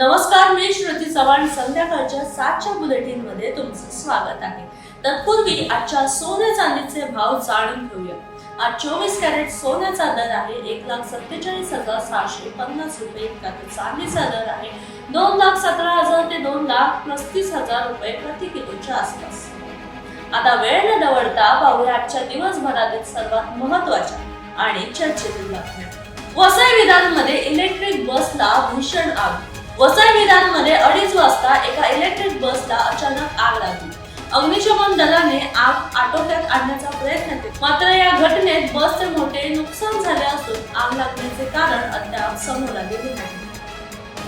नमस्कार, मी श्रुती चव्हाण. संध्याकाळच्या 7च्या बुलेटिन मध्ये तुमचं स्वागत आहे. तत्पूर्वी आजच्या सोने चांदीचे भाव जाणून घेऊया. आज 24 कॅरेट सोन्याचा दर आहे 1,47,650 रुपये इतका. चांदीचा दर आहे 2,17,000 ते 2,35,000 रुपये प्रति किलोच्या आसपास. आता वेळ न दवडता पाहूया आजच्या दिवसभरातील सर्वात महत्त्वाच्या आणि चर्चेतील बातम्या. वसई विधानमध्ये इलेक्ट्रिक बसला भीषण आग. वसई विधानमध्ये 2:30 वाजता एका इलेक्ट्रिक बसला अचानक आग लागली. अग्निशमन दलाने आग आटोक्यात आणण्याचा प्रयत्न केला, मात्र या घटनेत बसचे मोठे नुकसान झाले असून आग लागण्याचे कारण अद्याप समोर आलेले नाही.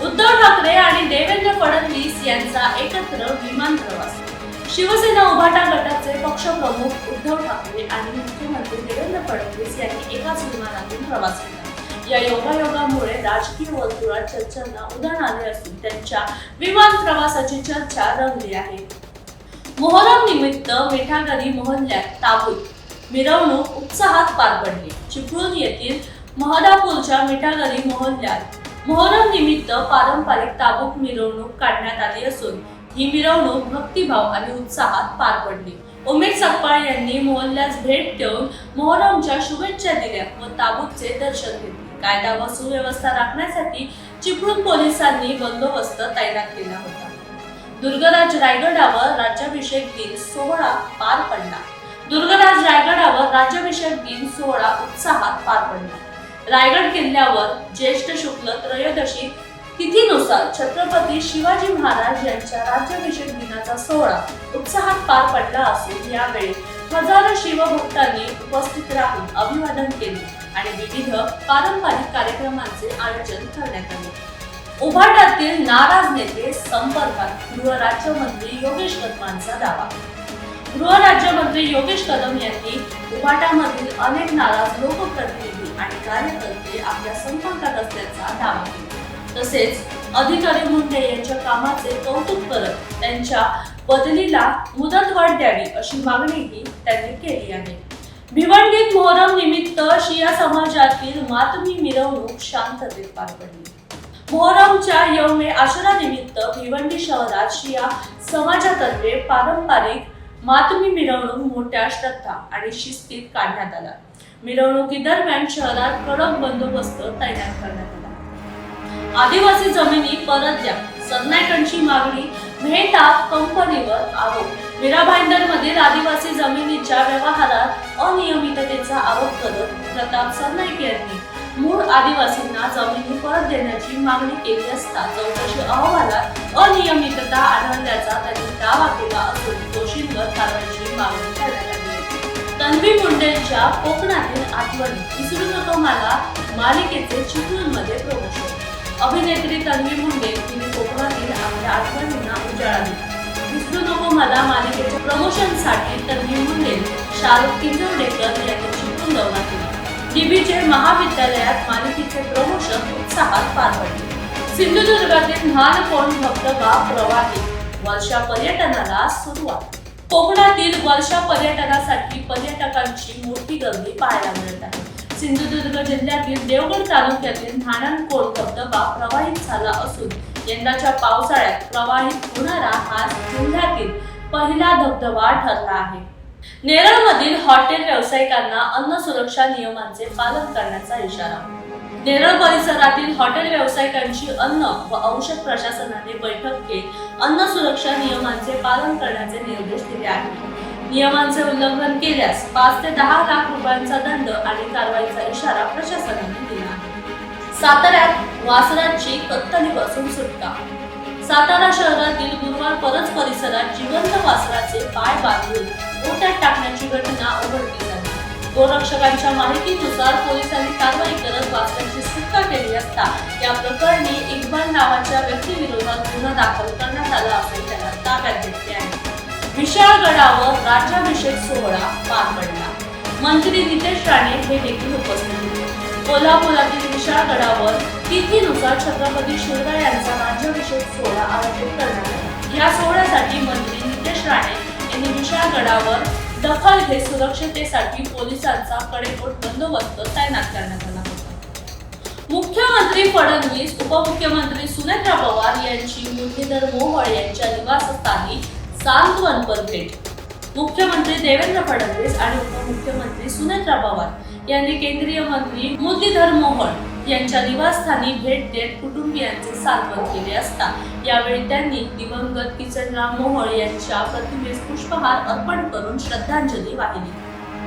उद्धव ठाकरे आणि देवेंद्र फडणवीस यांचा एकत्र विमान प्रवास. शिवसेना उभाटा गटाचे पक्षप्रमुख उद्धव ठाकरे आणि मुख्यमंत्री देवेंद्र फडणवीस यांनी एकाच विमानातून प्रवास केला. या योगायोगामुळे राजकीय वर्तुळात चर्चांना उधाण आले असून त्यांच्या विमान प्रवासाची चर्चा रंगली आहे. मोहरम निमित्त मिठागरी मोहल्ल्यात ताबूत मिरवणूक उत्साहात पार पडली. चिपळूण येथील महदापूरच्या मिठागरी मोहल्ल्यात मोहरम निमित्त पारंपरिक ताबूत मिरवणूक काढण्यात आली असून ही मिरवणूक भक्तिभाव आणि उत्साहात पार पडली. उमेश सकपाळ यांनी मोहल्ल्यास भेट देऊन मोहरमच्या शुभेच्छा दिल्या व ताबूतचे दर्शन घेतले. कायदा व सुव्यवस्था राखण्यासाठी चिपळूण पोलिसांनी बंदोबस्त तैनात केला होता. दुर्गराज रायगडावर राज्याभिषेक दिन सोहळा पार पडला. दुर्गराज रायगडावर राज्याभिषेक दिन सोहळा उत्साहात पार पडला. रायगड किल्ल्यावर ज्येष्ठ शुक्ल त्रयोदशी तिथीनुसार छत्रपती शिवाजी महाराज यांच्या राज्याभिषेक दिनाचा सोहळा उत्साहात पार पडला असून यावेळी हजारो शिवभक्तांनी उपस्थित राहून अभिवादन केले आणि विविध पारंपरिक कार्यक्रमांचे आयोजन करण्यात आले. उभाटातील नाराज नेते संपर्कात. गृहराज्यमंत्री योगेश कदमांचा दावा. गृहराज्यमंत्री योगेश कदम यांनी उभाटामधील अनेक नाराज लोकप्रतिनिधी आणि कार्यकर्ते आपल्या संपर्कात असल्याचा दावा केला. तसेच अधिकारी मुंडे यांच्या कामाचे कौतुक करत त्यांच्या बदलीला मुदतवाढ द्यावी अशी मागणीही त्यांनी केली आहे. भिवंडीत मोहरम निमित्त शिया समाजातील मातमी मिरवणूक शांततेत पार पडली. मोहरमच्या यौमे आशुरा निमित्त भिवंडी शहरात शिया समाजातर्फे पारंपरिक मातमी मिरवणूक मोठ्या श्रद्धा आणि शिस्तीत काढण्यात आला. मिरवणुकीदरम्यान शहरात कडक बंदोबस्त तैनात करण्यात आला. आदिवासी जमिनी परत द्या, सरनाईकांची मागणी. मेहता कंपनीवर आरोप. मीरा भाईंदरमधील आदिवासी जमिनीच्या व्यवहारात अनियमिततेचा आरोप करत प्रताप सरनाईक यांनी मूळ आदिवासींना जमिनी परत देण्याची मागणी केली असता चौकशी अहवालात अनियमितता आढळल्याचा त्यांनी दावा केला असून दोषींवर कारवाईची मागणी करण्यात आली. तन्वी मुंडेंच्या कोकणातील आठवणी. विसरू नको मला मालिकेचे चिपळूणमध्ये प्रमोशन. अभिनेत्री तन्वी मुंडे तिने कोकणातील आपल्या आठवणींना उजाळा दिला. विसरू नको मला मालिकेच्या प्रमोशनसाठी तन्वी मुंडे शाहरुख किंजवडेकर यांनी चिपळूण दौरा केला. डीबीजे महाविद्यालयात मालिकेचे प्रमोशन उत्साहात पार पडले. सिंधुदुर्गातील महानकोंड धबधबा प्रवाहित. वर्षा पर्यटनाला सुरुवात. कोकणातील वर्षा पर्यटनासाठी पर्यटकांची मोठी गर्दी पाहायला मिळत आहे. सिंधुदुर्ग जिल्ह्यातील देवगड तालुक्यातील महानकोंड धबधबा प्रवाहित झाला असून यंदाच्या पावसाळ्यात प्रवाहित होणारा हा जिल्ह्यातील पहिला धबधबा ठरला आहे. नेरळमधील हॉटेल व्यावसायिकांना अन्न सुरक्षा नियमांचे पालन करण्याचा इशारा. नेरळ परिसरातील हॉटेल व्यावसायिकांची अन्न व औषध प्रशासनाने बैठक घेत अन्न सुरक्षा नियमांचे पालन करण्याचे निर्देश दिले आहेत. नियमांचे उल्लंघन केल्यास 5 ते 10 लाख रुपयांचा दंड आणि कारवाईचा इशारा प्रशासनाने दिला आहे. साताऱ्यात वासराची कत्तलीपासून सुटका. सातारा शहरातील गुरुवार परज परिसरात जिवंत वासराचे पाय बांधून ओट्यात टाकण्याची घटना उघडकीस आली. गोरक्षकांच्या माहितीनुसार पोलिसांनी कारवाई करत वासराची सुटका केली असता या प्रकरणी इक्बाल नावाच्या व्यक्तीविरोधात गुन्हा दाखल करण्यात आला असून त्याला ताब्यात घेतले आहे. विशाळगडावर राज्याभिषेक सोहळा पार पडला. मंत्री नितेश राणे हे देखील उपस्थित होते. कोल्हापुरातील विशाळगडावर तिथीनुसार छत्रपती शिवराय यांचा राज्याभिषेक सोहळा आयोजित करण्यात आला. या सोहळ्यासाठी मंत्री नितेश राणे यांनी विशाळगडावर दखल घेत सुरक्षतेसाठी पोलिसांचा कडेकोट बंदोबस्त तैनात करण्यात आला होता. मुख्यमंत्री फडणवीस, उपमुख्यमंत्री सुनेत्रा पवार यांची मुरलीधर मोहोळ यांच्या निवासस्थानी सांत्वनपर भेट. मुख्यमंत्री देवेंद्र फडणवीस आणि उपमुख्यमंत्री सुनेत्रा पवार यांनी केंद्रीय मंत्री मुरलीधर मोहोळ यांच्या निवासस्थानी भेट देत कुटुंबियांचे सांत्वन केले असता यावेळी त्यांनी दिवंगत किसनराव मोहोळ यांच्या प्रतिमेस पुष्पहार अर्पण करून श्रद्धांजली वाहिली.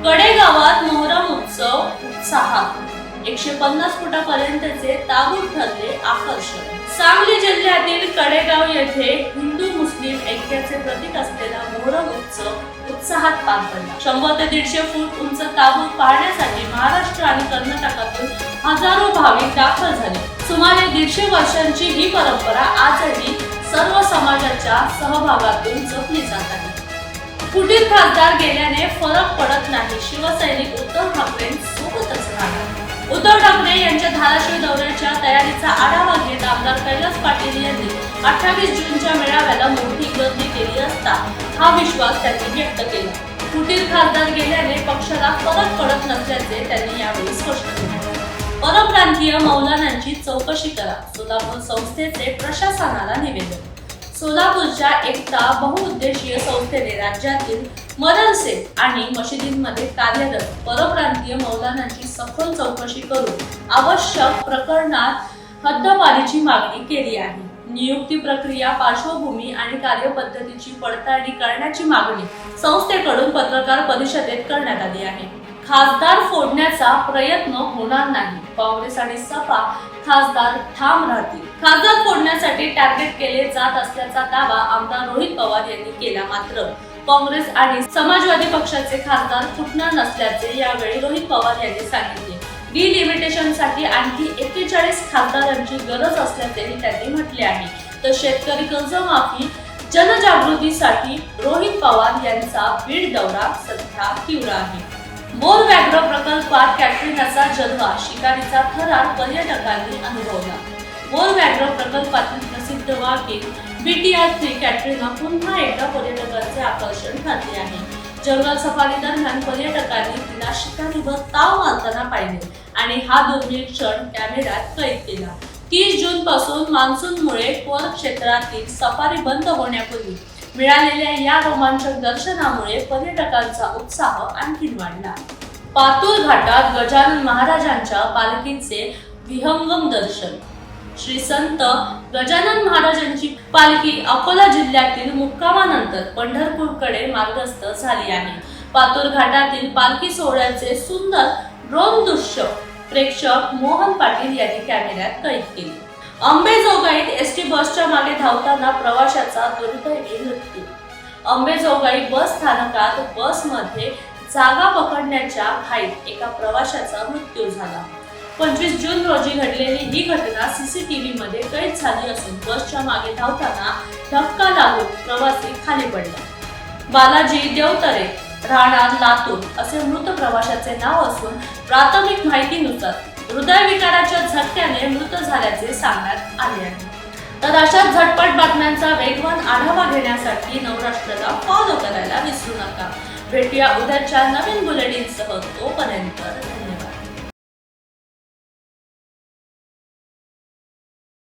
कडेगावात मोहरम उत्सव उत्साहात 150 फुटापर्यंतचे ताबूत ठरले आकर्षण. सांगली जिल्ह्यातील कडेगाव येथे हिंदू मुस्लिम ऐक्याचे प्रतीक असलेला मोहरम उत्सव उत्साहात पार पडला. 100 ते 150 फूट उंच ताबूत पाहण्यासाठी महाराष्ट्र आणि कर्नाटकातून हजारो भाविक दाखल झाले. सुमारे 150 वर्षांची ही परंपरा आजही सर्व समाजाच्या सहभागातून जपली जात आहे. फुटीर खासदार गेल्याने फरक पडत नाही, शिवसैनिक उद्धव ठाकरेंसोबतच राहणार. उद्धव ठाकरे यांच्या धाराशिव दौऱ्याच्या तयारीचा आढावा घेत आमदार कैलास पाटील यांनी 28 जूनच्या मेळाव्याला मोठी गर्दी केली असता हा विश्वास त्यांनी व्यक्त केला. फुटीर खासदार गेल्याने पक्षाला फरक पडत नसल्याचे त्यांनी यावेळी स्पष्ट केले. परप्रांतीय मौलानांची चौकशी करा, सोलापूर संस्थेचे प्रशासनाला निवेदन. सोलापूरच्या एकता बहुउद्देशीय संस्थेने राज्यातील मदरसे आणि मशिदींमध्ये कार्यरत परप्रांतीय मौलानांची सखोल चौकशी करून आवश्यक प्रकरणात हद्दपारीची मागणी केली आहे. नियुक्ती प्रक्रिया, पार्श्वभूमी आणि कार्यपद्धतीची पडताळणी करण्याची मागणी संस्थेकडून पत्रकार परिषदेत करण्यात आली आहे. खासदार फोडण्याचा प्रयत्न होणार नाही, काँग्रेस आणि सपा खासदार ठाम राहतील. खासदार फोडण्यासाठी टार्गेट केले जात असल्याचा दावा आमदार रोहित पवार यांनी केला. मात्र काँग्रेस आणि समाजवादी पक्षाचे खासदार फुटणार नसल्याचे यावेळी रोहित पवार यांनी सांगितले. डिलिमिटेशनसाठी आणखी 41 खासदारांची गरज असल्याचेही त्यांनी म्हटले आहे. तर शेतकरी कर्जमाफी जनजागृतीसाठी रोहित पवार यांचा बीड दौरा सध्या तीव्र आहे. बोर व्याघ्र प्रकल्पात कॅटरिनाचा जलवा, शिकारीचा थरार पर्यटकांनी अनुभवला. बोर व्याघ्र प्रकल्पातील प्रसिद्ध वाघीण BTR-3 कॅटरिना पुन्हा एकदा पर्यटकांचे आकर्षण ठरली आहे. जंगल सफारी दरम्यान पर्यटकांनी तिला शिकारीवर ताव मारताना पाहिले आणि हा दुर्मिळ क्षण कॅमेऱ्यात कैद केला. 30 जून पासून मान्सूनमुळे कोर क्षेत्रातील सफारी बंद होण्यापूर्वी मिळालेल्या या रोमांचक दर्शनामुळे पर्यटकांचा उत्साह आणखी वाढला. पातूर घाटात गजानन महाराजांच्या पालखीचे विहंगम दर्शन. श्री संत गजानन महाराजांची पालखी अकोला जिल्ह्यातील मुक्कामानंतर पंढरपूरकडे मार्गस्थ झाली आहे. पातूर घाटातील पालखी सोहळ्याचे सुंदर ड्रोन दृश्य प्रेक्षक मोहन पाटील यांनी कॅमेऱ्यात कैद केले. अंबेजोगाईत एसटी बसच्या मागे धावताना प्रवाशाचा दुर्दैवी मृत्यू. अंबेजोगाई बस स्थानकात बसमध्ये जागा पकडण्याच्या घाईत एका प्रवाशाचा मृत्यू झाला. 25 जून रोजी घडलेली ही घटना सीसीटीव्ही मध्ये कैद झाली असून बसच्या मागे धावताना धक्का लागून प्रवासी खाली पडला. बालाजी देवतरे, राहणार लातूर असे मृत प्रवाशाचे नाव असून प्राथमिक माहितीनुसार हृदयविकाराच्या झटक्याने मृत झाल्याचे सांगण्यात आले आहे. तर अशा झटपट बातम्यांचा वेगवान आढावा घेण्यासाठी नवराष्ट्राला फॉलो करायला विसरू नका. भेटूया उद्याच्या नवीन बुलेटिनसह. तोपर्यंत